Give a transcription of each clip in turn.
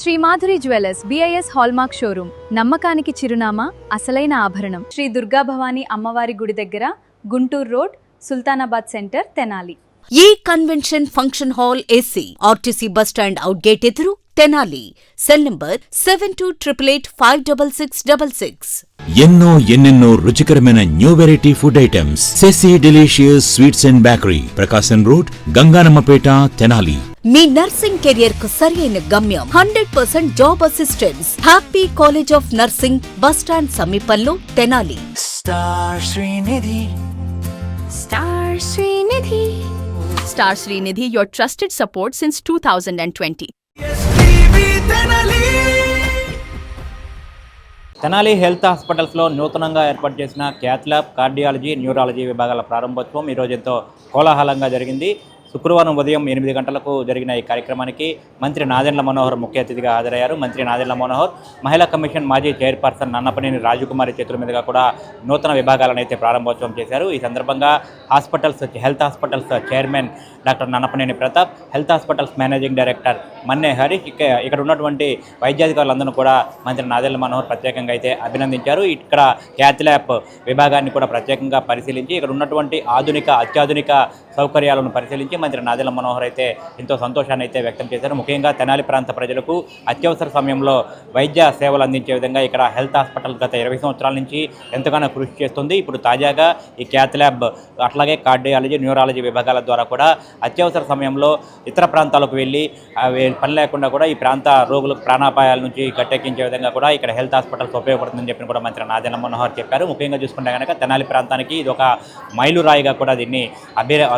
Shri Madhuri jewellers BIS hallmark showroom నమ్మకానికి చిరునామా అసలైన ఆభరణం శ్రీ దుర్గా భవానీ అమ్మవారి గుడి దగ్గర గుంటూరు రోడ్ సుల్తానాబాద్ సెంటర్ తెనాలి ఈ convention function hall AC RTC bus stand out gate ఎదురు తెనాలి సెల్ నంబర్ 7288856666 ఎన్నెన్నో రుచికరమైన న్యూ వెరైటీ ఫుడ్ ఐటమ్స్ సెసి delicious sweets and bakery Prakasam road Ganganammapeta Tenali. మీ నర్సింగ్ కెరియర్ కు సరైన గమ్యం 100% job assistance happy college of nursing bus stand సమీపంలో Tenali. Star Srinidhi, your trusted support since 2020. Tenali health హాస్పిటల్స్లో నూతనంగా ఏర్పాటు చేసిన క్యాత్ ల్యాబ్, కార్డియాలజీ, న్యూరాలజీ విభాగాల ప్రారంభోత్సవం ఈరోజు ఎంతో కోలాహలంగా జరిగింది. శుక్రవారం ఉదయం 8 గంటలకు జరిగిన ఈ కార్యక్రమానికి మంత్రి నాదెండ్ల మనోహర్ ముఖ్య అతిథిగా హాజరయ్యారు. మంత్రి నాదెండ్ల మనోహర్ మహిళా కమిషన్ మాజీ చైర్పర్సన్ నన్నపనేని రాజకుమారి చేతుల మీదుగా కూడా నూతన విభాగాలను అయితే ప్రారంభోత్సవం చేశారు. ఈ సందర్భంగా health hospitals chairman doctor Nannapaneni Pratap, health hospitals managing director Manne Harish, ఇక్కడ ఉన్నటువంటి వైద్యాధికారులందరూ కూడా మంత్రి నాదెండ్ల మనోహర్ ప్రత్యేకంగా అయితే అభినందించారు. ఇక్కడ క్యాత్ ల్యాబ్ విభాగాన్ని కూడా ప్రత్యేకంగా పరిశీలించి ఇక్కడ ఉన్నటువంటి అత్యాధునిక సౌకర్యాలను పరిశీలించి మంత్రి నాదెండ్ల మనోహర్ అయితే ఎంతో సంతోషాన్ని అయితే వ్యక్తం చేశారు. ముఖ్యంగా తెనాలి ప్రాంత ప్రజలకు అత్యవసర సమయంలో వైద్య సేవలు అందించే విధంగా ఇక్కడ హెల్త్ హాస్పిటల్ గత 20 సంవత్సరాల నుంచి ఎంతగానో కృషి చేస్తుంది. ఇప్పుడు తాజాగా ఈ క్యాత్ ల్యాబ్ అట్లాగే కార్డియాలజీ, న్యూరాలజీ విభాగాల ద్వారా కూడా అత్యవసర సమయంలో ఇతర ప్రాంతాలకు వెళ్ళి పని లేకుండా కూడా ఈ ప్రాంత రోగులకు ప్రాణాపాయాల నుంచి గట్టెక్కించే విధంగా కూడా ఇక్కడ హెల్త్ హాస్పిటల్స్ ఉపయోగపడుతుందని చెప్పి కూడా మంత్రి నాదెండ్ల మనోహర్ చెప్పారు. ముఖ్యంగా చూసుకుంటే కనుక తెనాలి ప్రాంతానికి ఇది ఒక మైలురాయిగా కూడా దీన్ని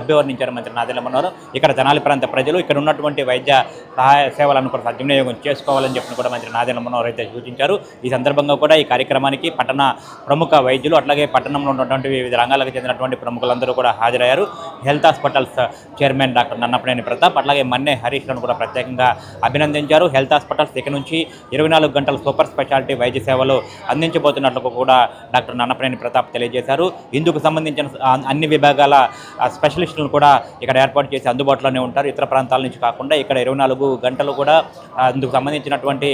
అభివర్ణించారు మంత్రి నాదెండ్ల మనోహర్. ఇక్కడ తెనాలి ప్రాంత ప్రజలు ఇక్కడ ఉన్నటువంటి వైద్య సహాయ సేవలను కూడా సద్వినియోగం చేసుకోవాలని చెప్పి కూడా మంత్రి నాదెండ్ల మనోహర్ అయితే సూచించారు. ఈ సందర్భంగా కూడా ఈ కార్యక్రమానికి పట్టణ ప్రముఖ వైద్యులు అట్లాగే పట్టణంలో ఉన్నటువంటి వివిధ రంగాలకు చెందినటువంటి ప్రముఖులందరూ కూడా హాజరయ్యారు. Health hospitals chairman doctor Nannapaneni Pratap అట్లాగే మన్నే హరీష్లను కూడా ప్రత్యేకంగా అభినందించారు. హెల్త్ హాస్పిటల్స్ ఇక నుంచి 24 గంటల సూపర్ స్పెషాలిటీ వైద్య సేవలు అందించబోతున్నట్లు కూడా డాక్టర్ నన్నపనేని ప్రతాప్ తెలియజేశారు. ఇందుకు సంబంధించిన అన్ని విభాగాల స్పెషలిస్టులను కూడా ఇక్కడ ఏర్పాటు చేసి అందుబాటులోనే ఉంటారు. ఇతర ప్రాంతాల నుంచి కాకుండా ఇక్కడ 24 గంటలు కూడా అందుకు సంబంధించినటువంటి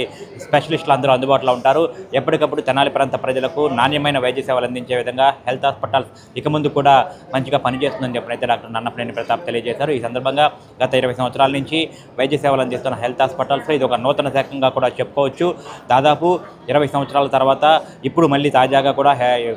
స్పెషలిస్టులు అందరూ అందుబాటులో ఉంటారు. ఎప్పటికప్పుడు తెనాలి ప్రాంత ప్రజలకు నాణ్యమైన వైద్య సేవలు అందించే విధంగా హెల్త్ హాస్పిటల్స్ ఇక ముందు కూడా మంచిగా పనిచేస్తుందని చెప్పినైతే డాక్టర్ నన్నపనేని ప్రతాప్ తెలియజేశారు. ఈ సందర్భంగా గత 20 సంవత్సరాల నుంచి వైద్య సేవలు అందిస్తున్న హెల్త్ హాస్పిటల్స్ ఇది ఒక నూతన శాఖంగా కూడా చెప్పుకోవచ్చు. దాదాపు 20 సంవత్సరాల తర్వాత ఇప్పుడు మళ్ళీ తాజాగా కూడా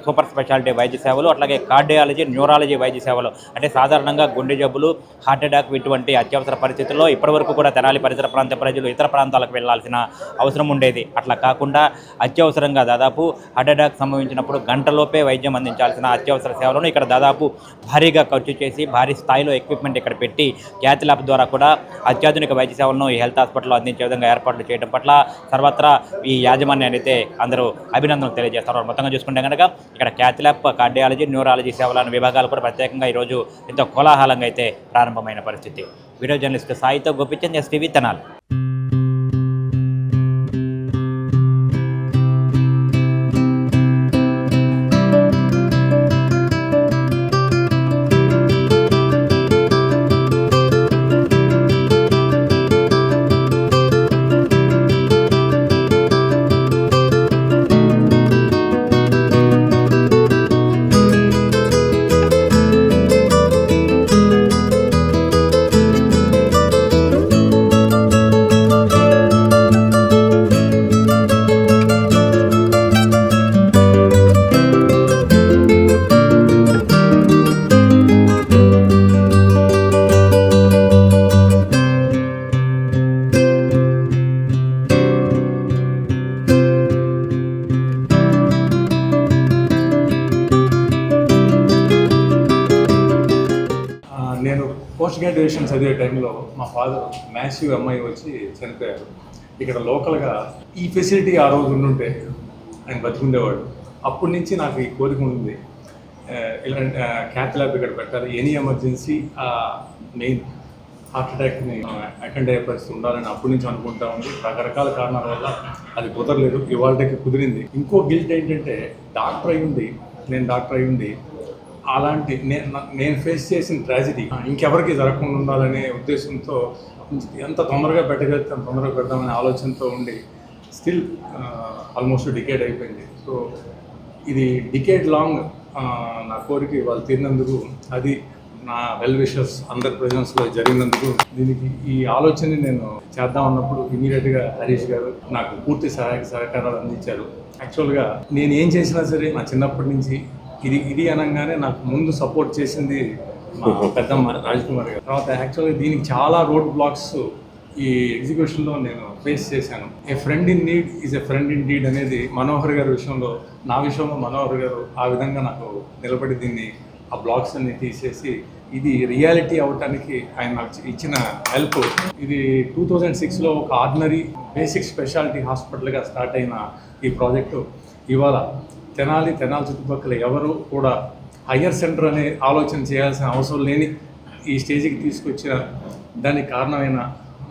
సూపర్ స్పెషాలిటీ వైద్య సేవలు అట్లాగే కార్డియాలజీ, న్యూరాలజీ వైద్య సేవలు అంటే సాధారణంగా గుండె జబ్బులు, హార్ట్ అటాక్ ఇటువంటి అత్యవసర పరిస్థితుల్లో ఇప్పటివరకు కూడా తెనాలి పరిసర ప్రాంత ప్రజలు ఇతర ప్రాంతాలకు వెళ్లాల్సిన అవసరం ఉండేది. అట్లా కాకుండా అత్యవసరంగా దాదాపు హార్ట్ అటాక్ సంభవించినప్పుడు గంటలోపే వైద్యం అందించాల్సిన అత్యవసర సేవలను ఇక్కడ దాదాపు భారీగా ఖర్చు చేసి భారీ స్థాయిలో ఎక్విప్మెంట్ ఇక్కడ పెట్టి క్యాత్ ల్యాబ్ ద్వారా కూడా అత్యాధునిక వైద్య సేవలను ఈ హెల్త్ హాస్పిటల్లో అందించే విధంగా ఏర్పాట్లు చేయడం పట్ల సర్వత్రా ఈ యాజమాన్యాన్ని అయితే అందరూ అభినందనలు తెలియజేస్తారు. మొత్తంగా చూసుకుంటే కనుక ఇక్కడ క్యాత్ ల్యాబ్, కార్డియాలజీ, న్యూరాలజీ సేవలను విభాగాలు కూడా ప్రత్యేకంగా ఈరోజు ఎంతో కోలాహలంగా అయితే ప్రారంభమైన పరిస్థితి. వీడియో జర్నలిస్ట్ సాయితో గోపిచంద్, ఎస్టీవీ తెనాలి. నేను పోస్ట్ గ్రాడ్యుయేషన్ చదివే టైంలో మా ఫాదర్ మ్యాసివ్ అమ్మాయి వచ్చి చనిపోయారు. ఇక్కడ లోకల్గా ఈ ఫెసిలిటీ ఆ రోజు ఉండుంటే ఆయన బతికుండేవాడు. అప్పటి నుంచి నాకు ఈ కోరిక ఉంది, ఇలాంటి క్యాత్ ల్యాబ్ ఇక్కడ పెట్టాలి. ఎనీ ఎమర్జెన్సీ మెయిన్ హార్ట్ అటాక్ని అటెండ్ అయ్యే పరిస్థితి ఉండాలని అప్పటి నుంచి అనుకుంటా ఉంది. రకరకాల కారణాల వల్ల అది కుదరలేదు, ఇవాళకి కుదిరింది. ఇంకో గిల్ట్ ఏంటంటే నేను డాక్టర్ అయ్యింది అలాంటి నేను ఫేస్ చేసిన ట్రాజడీ ఇంకెవరికి జరగకుండా ఉండాలనే ఉద్దేశంతో ఎంత తొందరగా పెట్టగలిగితే అంత తొందరగా పెడదామనే ఆలోచనతో ఉండి స్టిల్ ఆల్మోస్ట్ డికేడ్ అయిపోయింది. సో ఇది డికేడ్ లాంగ్ నా కోరిక వాళ్ళు తీరినందుకు, అది నా వెల్ విషర్స్ అందరి ప్రెజెన్స్లో జరిగినందుకు, దీనికి ఈ ఆలోచనని నేను చేద్దాం అన్నప్పుడు ఇమీడియట్గా హరీష్ గారు నాకు పూర్తి సహకారాలు అందించారు. యాక్చువల్గా నేను ఏం చేసినా సరే నా చిన్నప్పటి నుంచి ఇది అనగానే నాకు ముందు సపోర్ట్ చేసింది మా పెద్దమ్మ రాజ్కుమార్ గారు. తర్వాత యాక్చువల్గా దీనికి చాలా రోడ్ బ్లాక్స్ ఈ ఎగ్జిక్యూషన్లో నేను ఫేస్ చేశాను. A friend in need is a friend indeed అనేది మనోహర్ గారి విషయంలో, నా విషయంలో మనోహర్ గారు ఆ విధంగా నాకు నిలబడి దీన్ని ఆ బ్లాక్స్ అన్ని తీసేసి ఇది రియాలిటీ అవటానికి ఆయన నాకు ఇచ్చిన హెల్ప్. ఇది 2006లో ఒక ఆర్డినరీ బేసిక్ స్పెషాలిటీ హాస్పిటల్గా స్టార్ట్ అయిన ఈ ప్రాజెక్టు ఇవాళ తెనాలి చుట్టుపక్కల ఎవరు కూడా హయ్యర్ సెంటర్ అనే ఆలోచన చేయాల్సిన అవసరం లేని ఈ స్టేజ్కి తీసుకొచ్చిన దానికి కారణమైన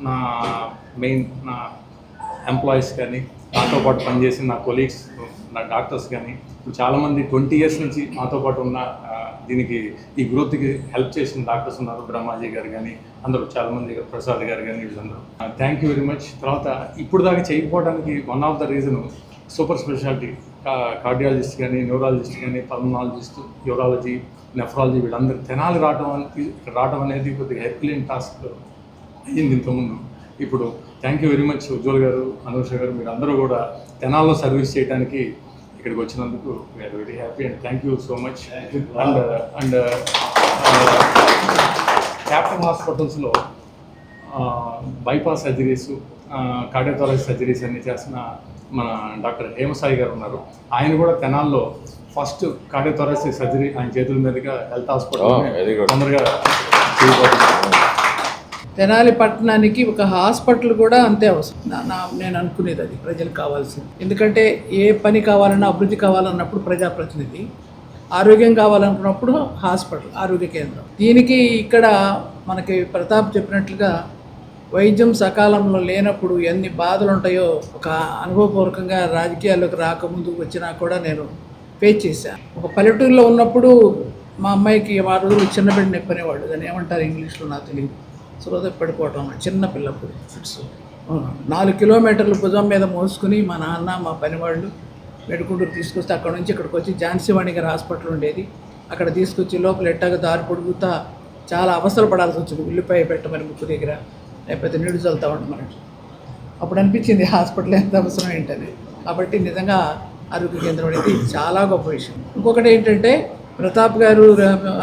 నా ఎంప్లాయీస్ కానీ, నాతో పాటు పనిచేసిన నా కొలీగ్స్, నా డాక్టర్స్ కానీ, ఇప్పుడు చాలామంది 20 years నుంచి మాతో పాటు ఉన్న దీనికి ఈ గ్రోత్కి హెల్ప్ చేసిన డాక్టర్స్ ఉన్నారు. బ్రహ్మాజీ గారు కానీ అందరూ చాలామంది, ప్రసాద్ గారు కానీ, వీళ్ళందరూ థ్యాంక్ యూ వెరీ మచ్. తర్వాత ఇప్పుడు దాకా చేయకపోవడానికి one of the reason super speciality cardiologist కానీ, న్యూరాలజిస్ట్ కానీ, పల్మనాలజిస్ట్, యూరాలజీ, నెఫ్రాలజీ వీళ్ళందరూ తెనాలి రావడం అనేది కొద్దిగా హెర్క్యులియన్ టాస్క్ అయ్యింది ఇంతకుముందు. ఇప్పుడు thank you very much Ujjwal గారు, అనూష గారు, మీరు అందరూ కూడా తెనాల్లో సర్వీస్ చేయడానికి ఇక్కడికి వచ్చినందుకు we are very happy and thank you so much. And capital హాస్పిటల్స్లో బైపాస్ సర్జరీస్, కార్డియోథొరాసిక్ సర్జరీస్ అన్ని చేసిన మన డాక్టర్ హేమసాయి గారు ఉన్నారు. ఆయన కూడా తెనాల్లో ఫస్ట్ కార్డియోథొరాసిక్ సర్జరీ ఆయన చేతుల మీదుగా హెల్త్ హాస్పిటల్ తొందరగా చేయబోతున్నారు. తెనాలి పట్టణానికి ఒక హాస్పిటల్ కూడా అంతే అవసరం. నేను అనుకునేది అది ప్రజలకు కావాల్సింది. ఎందుకంటే ఏ పని కావాలన్నా, అభివృద్ధి కావాలన్నప్పుడు ప్రజాప్రతినిధి, ఆరోగ్యం కావాలనుకున్నప్పుడు హాస్పిటల్, ఆరోగ్య కేంద్రం. దీనికి ఇక్కడ మనకి ప్రతాప్ చెప్పినట్లుగా వైద్యం సకాలంలో లేనప్పుడు ఎన్ని బాధలు ఉంటాయో ఒక అనుభవపూర్వకంగా రాజకీయాల్లోకి రాకముందు వచ్చినా కూడా నేను ఫేస్ చేశాను. ఒక పల్లెటూరులో ఉన్నప్పుడు మా అమ్మాయికి ఆ రోజులు చిన్న బిడ్డ నొప్పి అనేవాళ్ళు, దాన్ని ఏమంటారు ఇంగ్లీష్లో నాకు తెలియదు, సురద పడిపోవటం, చిన్న పిల్లప్పుడు ఫిట్స్. 4 kilometers భుజం మీద మోసుకుని మా నాన్న, మా పనివాళ్ళు మెడుకుంటూరు తీసుకొస్తే అక్కడ నుంచి ఇక్కడికి వచ్చి ఝాన్సీ వాణి గారి హాస్పిటల్ ఉండేది, అక్కడ తీసుకొచ్చి లోపల ఎట్టాగా దారి పొడుగుతా చాలా అవసరం పడాల్సి వచ్చింది. ఉల్లిపాయ పెట్టమని ముక్కు దగ్గర, లేకపోతే నీడు చల్లుతూ ఉండమని. అప్పుడు అనిపించింది హాస్పిటల్ ఎంత అవసరం ఏంటని. కాబట్టి నిజంగా ఆరోగ్య కేంద్రం అనేది చాలా గొప్ప విషయం. ఇంకొకటి ఏంటంటే ప్రతాప్ గారు,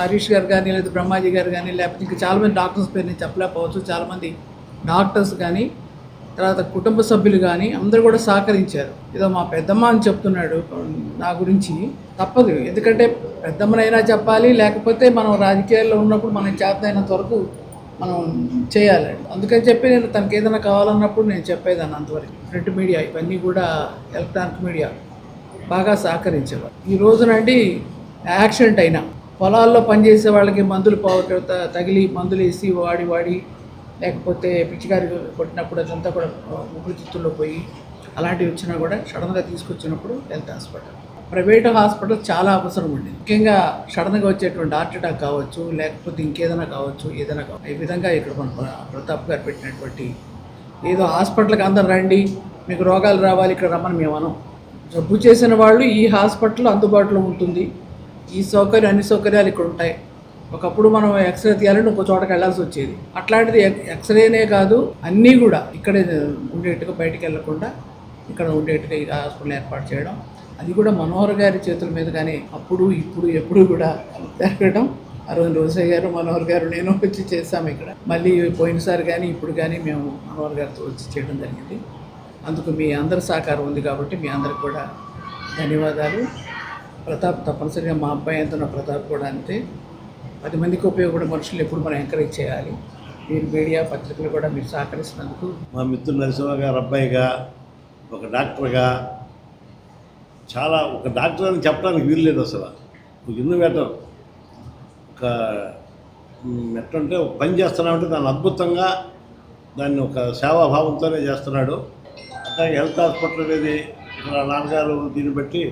హరీష్ గారు కానీ, లేదా బ్రహ్మాజీ గారు కానీ, లేకపోతే ఇంకా చాలామంది డాక్టర్స్ పేరు నేను చెప్పలేకపోవచ్చు, చాలామంది డాక్టర్స్ కానీ, తర్వాత కుటుంబ సభ్యులు కానీ అందరూ కూడా సహకరించారు. ఏదో మా పెద్దమ్మ అని చెప్తున్నాడు నా గురించి, తప్పదు. ఎందుకంటే పెద్దమ్మనైనా చెప్పాలి, లేకపోతే మనం రాజకీయాల్లో ఉన్నప్పుడు మనం చేతనైనంత వరకు మనం చేయాలి. అందుకని చెప్పి నేను తనకి ఏదైనా కావాలన్నప్పుడు నేను చెప్పేదాన్ని. అంతవరకు ప్రింట్ మీడియా, ఇవన్నీ కూడా ఎలక్ట్రానిక్ మీడియా బాగా సహకరించేవారు. ఈ రోజునండి యాక్సిడెంట్ అయినా, పొలాల్లో పనిచేసే వాళ్ళకి మందులు తగిలి మందులు వేసి వాడి లేకపోతే పిచ్చిగారి కొట్టినప్పుడు అదంతా కూడా ఊపిరితిత్తుల్లో పోయి అలాంటివి వచ్చినా కూడా సడన్గా తీసుకొచ్చినప్పుడు హెల్త్ హాస్పిటల్, ప్రైవేటు హాస్పిటల్ చాలా అవసరం ఉండేది. ముఖ్యంగా సడన్గా వచ్చేటువంటి హార్ట్ అటాక్ కావచ్చు, లేకపోతే ఇంకేదైనా కావచ్చు, ఏదైనా కావచ్చు. ఈ విధంగా ఇక్కడ మన ప్రతాప్ గారు పెట్టినటువంటి ఏదో హాస్పిటల్కి అందరు రండి, మీకు రోగాలు రావాలి ఇక్కడ రమ్మని మేము అనం. జబ్బు చేసిన వాళ్ళు ఈ హాస్పిటల్ అందుబాటులో ఉంటుంది, ఈ అన్ని సౌకర్యాలు ఇక్కడ ఉంటాయి. ఒకప్పుడు మనం ఎక్స్రే తీయాలని ఇంకో చోటకి వెళ్ళాల్సి వచ్చేది. అట్లాంటిది ఎక్స్రేనే కాదు, అన్నీ కూడా ఇక్కడే ఉండేట్టుగా, బయటికి వెళ్ళకుండా ఇక్కడ ఉండేట్టుగా ఈ హాస్పిటల్ ఏర్పాటు చేయడం, అది కూడా మనోహర్ గారి చేతుల మీద. కానీ అప్పుడు ఇప్పుడు ఎప్పుడు కూడా జరగడం, రోజయ్య గారు, మనోహర్ గారు, నేను వచ్చి చేస్తాము ఇక్కడ. మళ్ళీ పోయినసారి కానీ ఇప్పుడు కానీ మేము మనోహర్ గారితో వచ్చి చేయడం జరిగింది. అందుకు మీ అందరి సహకారం ఉంది కాబట్టి మీ అందరికి కూడా ధన్యవాదాలు. ప్రతాప్ తప్పనిసరిగా మా అబ్బాయి ఎంత ప్రతాప్ కూడా అంతే. 10 మందికి ఉపయోగపడే మనుషులు ఎప్పుడు మనం ఎంకరేజ్ చేయాలి. మీరు మీడియా పత్రికలు కూడా మీరు సహకరిస్తున్నందుకు. మా మిత్రుడు నరసింహ గారు అబ్బాయిగా, ఒక డాక్టర్గా, ఒక డాక్టర్ అని చెప్పడానికి వీలు లేదు అసలు. ఎందుకు పెట్టం, ఎట్లంటే ఒక పని చేస్తున్నామంటే దాన్ని అద్భుతంగా, దాన్ని ఒక సేవాభావంతోనే చేస్తున్నాడు. అట్లాగే హెల్త్ హాస్పిటల్ అనేది ఇక్కడ నాన్నగారు దీన్ని బట్టి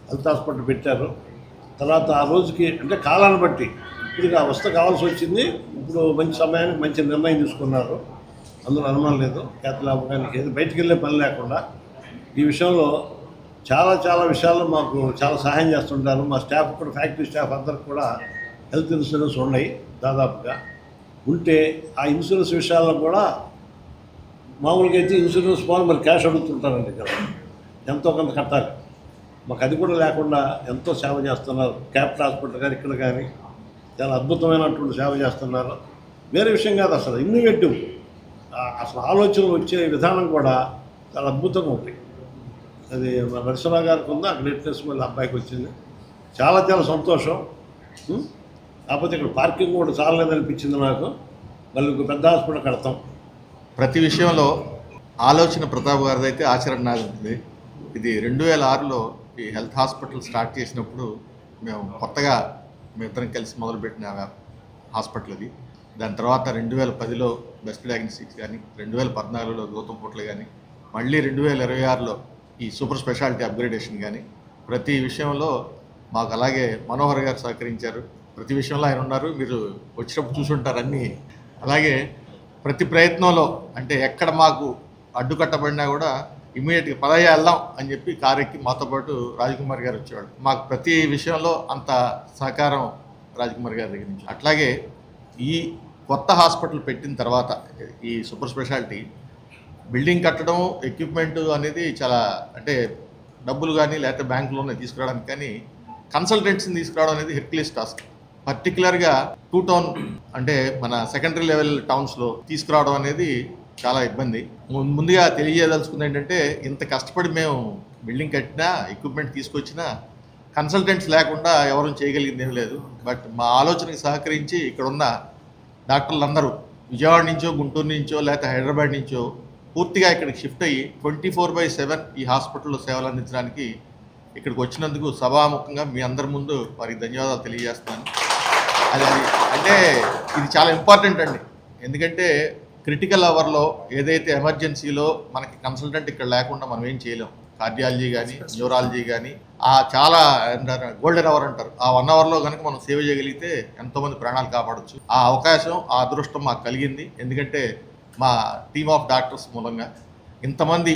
హెల్త్ హాస్పిటల్ పెట్టారు. తర్వాత ఆ రోజుకి అంటే కాలాన్ని బట్టి ఇప్పుడు ఆ వస్త కావాల్సి వచ్చింది. ఇప్పుడు మంచి సమయానికి మంచి నిర్ణయం తీసుకున్నారు, అందులో అనుమానం లేదు. క్యాథ్లాబ్ కానీ ఏది బయటికి వెళ్ళే పని లేకుండా ఈ విషయంలో చాలా విషయాల్లో మాకు చాలా సహాయం చేస్తుంటారు. మా స్టాఫ్ కూడా, ఫ్యాక్టరీ స్టాఫ్ అందరికి కూడా హెల్త్ ఇన్సూరెన్స్ ఉన్నాయి దాదాపుగా. ఉంటే ఆ ఇన్సూరెన్స్ విషయాల్లో కూడా మామూలుగా అయితే ఇన్సూరెన్స్ వాళ్ళు మరి క్యాష్ అడుగుతుంటారండి కదా, ఎంతో కొంత కట్టాలి. మాకు అది కూడా లేకుండా ఎంతో సేవ చేస్తున్నారు. క్యాపిటల్ హాస్పిటల్ కానీ ఇక్కడ కానీ చాలా అద్భుతమైనటువంటి సేవ చేస్తున్నారు. వేరే విషయం కాదు, అసలు ఇన్నోవేటివ్ అసలు ఆలోచనలు వచ్చే విధానం కూడా చాలా అద్భుతంగా ఉంది. అది మన నరసింహ గారికి ఉందా గ్రేట్నెస్ మళ్ళీ అబ్బాయికి వచ్చింది. చాలా సంతోషం. కాకపోతే ఇక్కడ పార్కింగ్ కూడా చాలలేదనిపించింది నాకు. మళ్ళీ ఇంకో పెద్ద హాస్పిటల్ కడతాం. ప్రతి విషయంలో ఆలోచన ప్రతాప్ గారిది అయితే ఆచరణ నాది ఉంటుంది. ఇది 2006లో ఈ హెల్త్ హాస్పిటల్ స్టార్ట్ చేసినప్పుడు మేము కొత్తగా మేమిద్దరం కలిసి మొదలుపెట్టిన హాస్పిటల్ అది. దాని తర్వాత 2010లో బెస్ట్ డయాగ్నోస్టిక్స్ కానీ, 2014లో గౌతమ్ పోర్టల్ కానీ, మళ్ళీ 2026లో ఈ సూపర్ స్పెషాలిటీ అప్గ్రేడేషన్ కానీ, ప్రతి విషయంలో మాకు అలాగే మనోహర్ గారు సహకరించారు. ప్రతి విషయంలో ఆయన ఉన్నారు, మీరు వచ్చినప్పుడు చూసుంటారు అన్నీ. అలాగే ప్రతి ప్రయత్నంలో అంటే ఎక్కడ మాకు అడ్డుకట్టబడినా కూడా ఇమీడియట్గా పదయ్య వెళ్దాం అని చెప్పి కారు ఎక్కి మాతో పాటు రాజకుమార్ గారు వచ్చేవాడు. మాకు ప్రతి విషయంలో అంత సహకారం రాజకుమార్ గారి దగ్గర నుంచి. అట్లాగే ఈ కొత్త హాస్పిటల్ పెట్టిన తర్వాత ఈ సూపర్ స్పెషాలిటీ బిల్డింగ్ కట్టడం, ఎక్విప్మెంట్ అనేది చాలా అంటే డబ్బులు కానీ లేకపోతే బ్యాంకులోనే తీసుకురావడానికి కానీ కన్సల్టెంట్స్ని తీసుకురావడం అనేది హెర్క్యులస్ టాస్క్. పర్టికులర్గా 2 టౌన్ అంటే మన సెకండరీ లెవెల్ టౌన్స్లో తీసుకురావడం అనేది చాలా ఇబ్బంది. ముందుగా తెలియజేయదలుచుకుంది ఏంటంటే, ఇంత కష్టపడి మేము బిల్డింగ్ కట్టినా, ఎక్విప్మెంట్ తీసుకొచ్చినా కన్సల్టెంట్స్ లేకుండా ఎవరూ చేయగలిగింది ఏం లేదు. బట్ మా ఆలోచనకి సహకరించి ఇక్కడున్న డాక్టర్లు అందరూ విజయవాడ నుంచో, గుంటూరు నుంచో, లేకపోతే హైదరాబాద్ నుంచో పూర్తిగా ఇక్కడికి షిఫ్ట్ అయ్యి 24/7 ఈ హాస్పిటల్లో సేవలు అందించడానికి ఇక్కడికి వచ్చినందుకు సభాముఖంగా మీ అందరి ముందు వారికి ధన్యవాదాలు తెలియజేస్తున్నాను. అది అంటే ఇది చాలా ఇంపార్టెంట్ అండి. ఎందుకంటే క్రిటికల్ అవర్లో ఏదైతే ఎమర్జెన్సీలో మనకి కన్సల్టెంట్ ఇక్కడ లేకుండా మనం ఏం చేయలేం. కార్డియాలజీ కానీ, న్యూరాలజీ కానీ చాలా గోల్డెన్ అవర్ అంటారు. ఆ 1 అవర్లో కనుక మనం సేవ చేయగలిగితే ఎంతోమంది ప్రాణాలు కాపాడవచ్చు. ఆ అవకాశం, ఆ అదృష్టం మాకు కలిగింది. ఎందుకంటే మా టీమ్ ఆఫ్ డాక్టర్స్ మూలంగా ఇంతమంది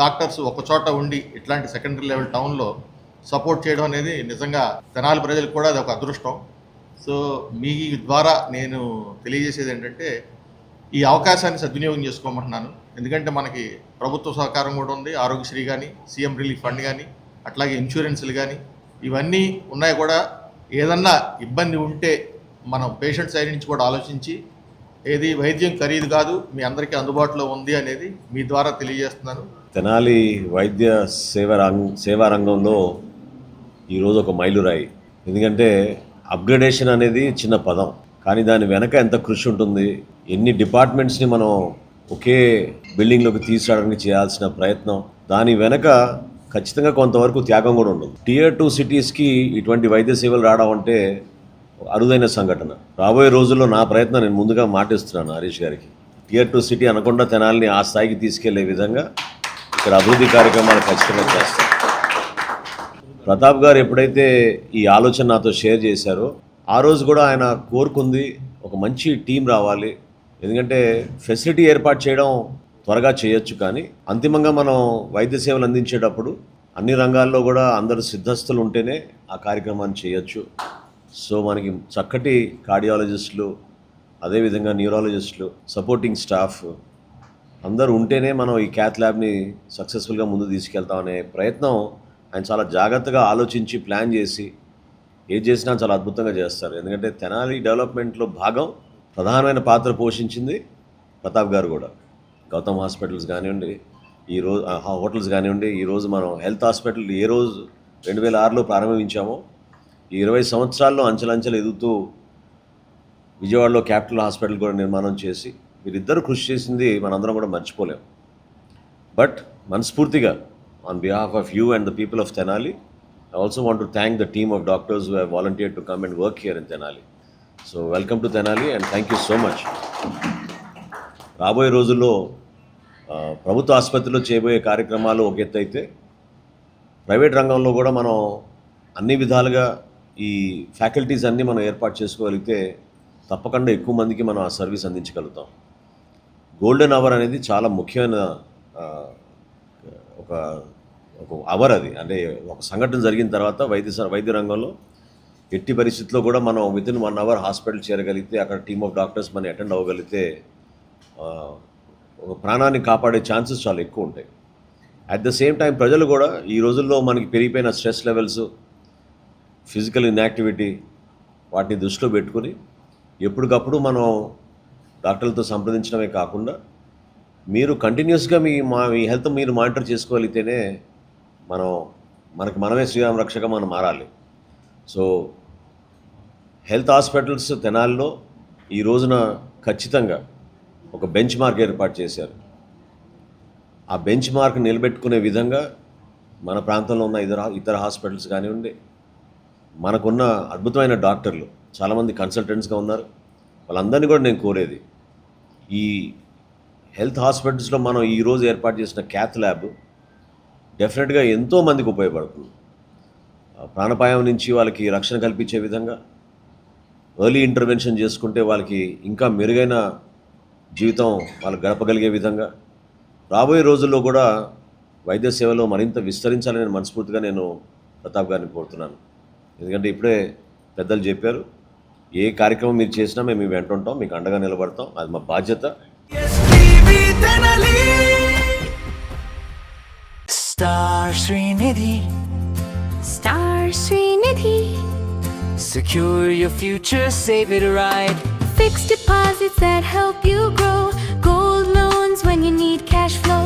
డాక్టర్స్ ఒక చోట ఉండి ఇట్లాంటి సెకండరీ లెవెల్ టౌన్లో సపోర్ట్ చేయడం అనేది నిజంగా తెనాలి ప్రజలకు కూడా అది ఒక అదృష్టం. సో మీ ద్వారా నేను తెలియజేసేది ఏంటంటే, ఈ అవకాశాన్ని సద్వినియోగం చేసుకోమంటున్నాను. ఎందుకంటే మనకి ప్రభుత్వ సహకారం కూడా ఉంది. ఆరోగ్యశ్రీ కానీ, సీఎం రిలీఫ్ ఫండ్ కానీ, అట్లాగే ఇన్సూరెన్స్లు కానీ ఇవన్నీ ఉన్నాయి. కూడా ఏదన్నా ఇబ్బంది ఉంటే మనం పేషెంట్ సైడ్ నుంచి కూడా ఆలోచించి ఏది వైద్యం ఖరీదు కాదు, మీ అందరికీ అందుబాటులో ఉంది అనేది మీ ద్వారా తెలియజేస్తున్నాను. తెనాలి వైద్య సేవా రంగంలో ఈరోజు ఒక మైలురాయి. ఎందుకంటే అప్గ్రేడేషన్ అనేది చిన్న పదం, కానీ దాని వెనక ఎంత కృషి ఉంటుంది, ఎన్ని డిపార్ట్మెంట్స్ని మనం ఒకే బిల్డింగ్లోకి తీసుకురావడానికి చేయాల్సిన ప్రయత్నం, దాని వెనక ఖచ్చితంగా కొంతవరకు త్యాగం కూడా ఉంటుంది. Tier 2 సిటీస్కి ఇటువంటి వైద్య సేవలు రావడం అంటే అరుదైన సంఘటన. రాబోయే రోజుల్లో నా ప్రయత్నం నేను ముందుగా మాటిస్తున్నాను హరీష్ గారికి. Tier 2 సిటీ అనకుండా తెనాలిని ఆ స్థాయికి తీసుకెళ్లే విధంగా ఇక్కడ అభివృద్ధి కార్యక్రమాలు ఖచ్చితంగా చేస్తాం. ప్రతాప్ గారు ఎప్పుడైతే ఈ ఆలోచన నాతో షేర్ చేశారో ఆ రోజు కూడా ఆయన కోరుకుంది ఒక మంచి టీం రావాలి. ఎందుకంటే ఫెసిలిటీ ఏర్పాటు చేయడం త్వరగా చేయొచ్చు, కానీ అంతిమంగా మనం వైద్య సేవలు అందించేటప్పుడు అన్ని రంగాల్లో కూడా అందరు సిద్ధస్తులు ఉంటేనే ఆ కార్యక్రమాన్ని చేయొచ్చు. సో మనకి చక్కటి కార్డియాలజిస్టులు, అదేవిధంగా న్యూరాలజిస్టులు, సపోర్టింగ్ స్టాఫ్ అందరూ ఉంటేనే మనం ఈ క్యాత్ ల్యాబ్ని సక్సెస్ఫుల్గా ముందు తీసుకెళ్తామనే ప్రయత్నం ఆయన చాలా జాగ్రత్తగా ఆలోచించి ప్లాన్ చేసి ఏది చేసినా చాలా అద్భుతంగా చేస్తారు. ఎందుకంటే తెనాలి డెవలప్మెంట్లో భాగం ప్రధానమైన పాత్ర పోషించింది ప్రతాప్ గారు కూడా. గౌతమ్ హాస్పిటల్స్ కానివ్వండి, ఈరోజు హోటల్స్ కానివ్వండి, ఈరోజు మనం హెల్త్ హాస్పిటల్ ఏ రోజు 2006లో ప్రారంభించామో ఈ 20 సంవత్సరాల్లో అంచెలంచెలు ఎదుగుతూ విజయవాడలో క్యాపిటల్ హాస్పిటల్ కూడా నిర్మాణం చేసి వీరిద్దరూ కృషి చేసింది మనందరం కూడా మర్చిపోలేం. బట్ మనస్ఫూర్తిగా on behalf of you and the people of Tenali, I also want to thank the team of doctors who have volunteered to come and work here in Tenali. So welcome to Tenali and thank you so much. రాబోయే రోజుల్లో ప్రభుత్వ ఆసుపత్రిలో చేయబోయే కార్యక్రమాలు ఒక ఎత్తు అయితే, private రంగంలో కూడా మనం అన్ని విధాలుగా ఈ ఫ్యాకల్టీస్ అన్నీ మనం ఏర్పాటు చేసుకోగలిగితే తప్పకుండా ఎక్కువ మందికి మనం ఆ సర్వీస్ అందించగలుగుతాం. గోల్డెన్ అవర్ అనేది చాలా ముఖ్యమైన ఒక అవర్ అది. అంటే ఒక సంఘటన జరిగిన తర్వాత వైద్య రంగంలో ఎట్టి పరిస్థితుల్లో కూడా మనం వితిన్ 1 అవర్ హాస్పిటల్ చేరగలిగితే, అక్కడ టీమ్ ఆఫ్ డాక్టర్స్ మనం అటెండ్ అవ్వగలిగితే ఒక ప్రాణాన్ని కాపాడే ఛాన్సెస్ చాలా ఎక్కువ ఉంటాయి. అట్ ద సేమ్ టైం ప్రజలు కూడా ఈ రోజుల్లో మనకి పెరిగిపోయిన స్ట్రెస్ లెవెల్స్, ఫిజికల్ ఇన్యాక్టివిటీ వాటిని దృష్టిలో పెట్టుకుని ఎప్పటికప్పుడు మనం డాక్టర్లతో సంప్రదించడమే కాకుండా మీరు కంటిన్యూస్గా మీ హెల్త్ మీరు మానిటర్ చేసుకోగలిగితేనే మనమే శ్రీరామ రక్షగా మనం మారాలి. సో హెల్త్ హాస్పిటల్స్ తెనాలిలో ఈ రోజున ఖచ్చితంగా ఒక బెంచ్ మార్క్ ఏర్పాటు చేశారు. ఆ బెంచ్ మార్క్ నిలబెట్టుకునే విధంగా మన ప్రాంతంలో ఉన్న ఇతర హాస్పిటల్స్ కానివ్వండి, మనకున్న అద్భుతమైన డాక్టర్లు చాలామంది కన్సల్టెంట్స్గా ఉన్నారు. వాళ్ళందరినీ కూడా నేను కోరేది, ఈ హెల్త్ హాస్పిటల్స్లో మనం ఈరోజు ఏర్పాటు చేసిన క్యాత్ ల్యాబ్ డెఫినెట్గా ఎంతోమందికి ఉపయోగపడుతుంది. ప్రాణాపాయం నుంచి వాళ్ళకి రక్షణ కల్పించే విధంగా, ఎర్లీ ఇంటర్వెన్షన్ చేసుకుంటే వాళ్ళకి ఇంకా మెరుగైన జీవితం వాళ్ళు గడపగలిగే విధంగా రాబోయే రోజుల్లో కూడా వైద్య సేవలో మరింత విస్తరించాలని మనస్ఫూర్తిగా నేను ప్రతాప్ గారిని కోరుతున్నాను. ఎందుకంటే ఇప్పుడే పెద్దలు చెప్పారు, ఏ కార్యక్రమం మీరు చేసినా మేము మీ వెంట ఉంటాం, మీకు అండగా నిలబడతాం, అది మా బాధ్యత. Star Srinidhi, Star Srinidhi, secure your future, save it right. Fixed deposits that help you grow, gold loans when you need cash flow.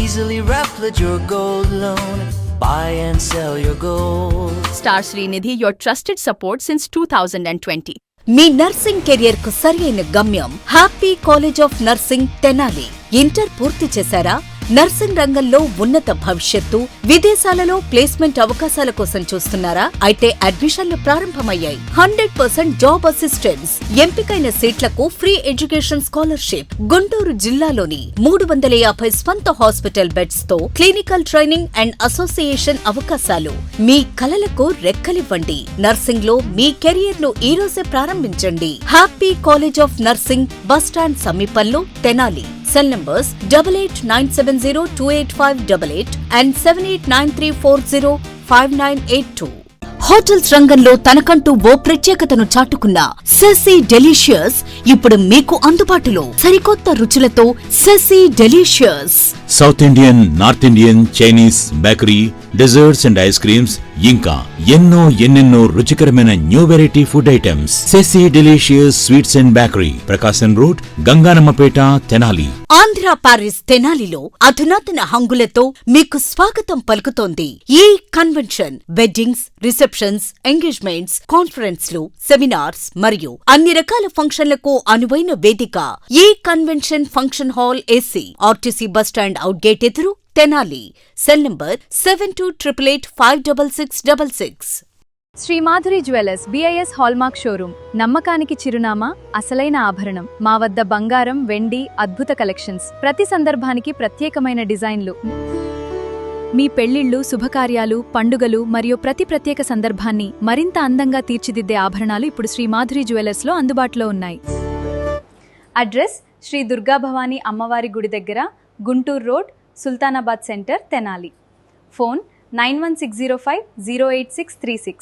Easily replicate your gold loan, buy and sell your gold. Star Srinidhi, your trusted support since 2020. Me nursing career కు సరైన గమ్యం happy college of nursing Tenali. Inter పూర్తి చేశారా? Nursing రంగంలో ఉన్నత భవిష్యత్తు, విదేశాలలో placement అవకాశాల కోసం చూస్తున్నారా? అయితే అడ్మిషన్లు ప్రారంభమయ్యాయి. 100% జాబ్ అసిస్టెన్స్, ఎంపికైన సీట్లకు ఫ్రీ ఎడ్యుకేషన్ స్కాలర్షిప్. గుంటూరు జిల్లాలోని 350 స్వంత హాస్పిటల్ బెడ్స్ తో క్లినికల్ ట్రైనింగ్ అండ్ అసోసియేషన్ అవకాశాలు. మీ కలలకు రెక్కలివ్వండి. నర్సింగ్ లో మీ కెరియర్ ను ఈ రోజే ప్రారంభించండి. Happy college of nursing, bus stand సమీపంలో Tenali. Cell numbers 8897028588 and 7893405982. Hotels రంగంలో తనకంటూ ఓ ప్రత్యేకతను చాటుకున్న సెసీ డెలీషియస్ ఇప్పుడు మీకు అందుబాటులో. సరికొత్త రుచులతో సెసీ delicious. South Indian, north Indian, Chinese, bakery, desserts and ice creams, ఇంకా ఎన్నెన్నో రుచికరమైన న్యూ వెరైటీ ఫుడ్ ఐటమ్స్. సెసీ delicious sweets and bakery, Prakasam road, Ganganammapeta, Tenali. Andhra Paris తెనాలిలో అధునాతన హంగులతో మీకు స్వాగతం పలుకుతోంది ఈ కన్వెన్షన్. వెడ్డింగ్స్, రిసెప్షన్స్, ఎంగేజ్మెంట్స్, కాన్ఫరెన్స్లు, సెమినార్స్ మరియు అన్ని రకాల ఫంక్షన్లకు అనువైన వేదిక. ఈ convention function hall AC, RTC bus stand out gate ఎదురు, Tenali. Cell number 7288566666. Shri Madhuri jewellers BIS hallmark showroom, నమ్మకానికి చిరునామా, అసలైన ఆభరణం. మా వద్ద బంగారం, వెండి, అద్భుత కలెక్షన్స్, ప్రతి సందర్భానికి ప్రత్యేకమైన డిజైన్లు. మీ పెళ్లిళ్లు, శుభకార్యాలు, పండుగలు మరియు ప్రతి ప్రత్యేక సందర్భాన్ని మరింత అందంగా తీర్చిదిద్దే ఆభరణాలు ఇప్పుడు శ్రీ మాధురి జ్యువెలర్స్ లో అందుబాటులో ఉన్నాయి. అడ్రస్ శ్రీ దుర్గా భవానీ అమ్మవారి గుడి దగ్గర, Guntur road, Sultanabad centre, Tenali. Phone 9160508636.